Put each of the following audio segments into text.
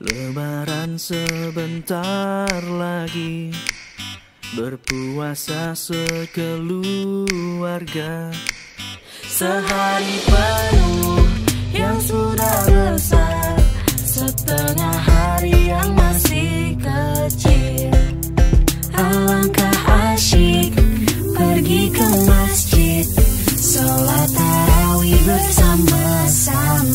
Lebaran sebentar lagi, berpuasa sekeluarga. Sehari penuh yang sudah besar, setengah hari yang masih kecil. Alangkah asyik pergi ke masjid, sholat tarawih bersama-sama.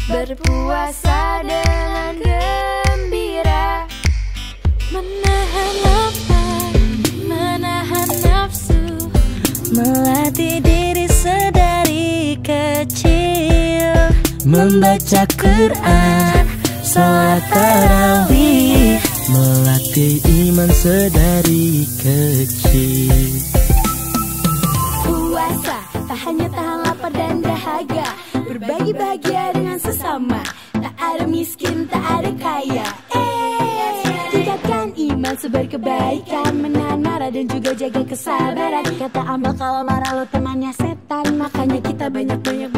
Berpuasa dengan gembira, menahan lapar, menahan nafsu, melatih diri sedari kecil, membaca Quran, salat tarawih, melatih iman sedari kecil. Puasa tak hanya tahan lapar dan dahaga, berbagi bahagia dengan sesama. Tak ada miskin, tak ada kaya. Tingkatkan iman, sebar kebaikan, menahan marah dan juga jaga kesabaran. Kata Amal, kalau marah lo temannya setan, makanya kita banyak-banyak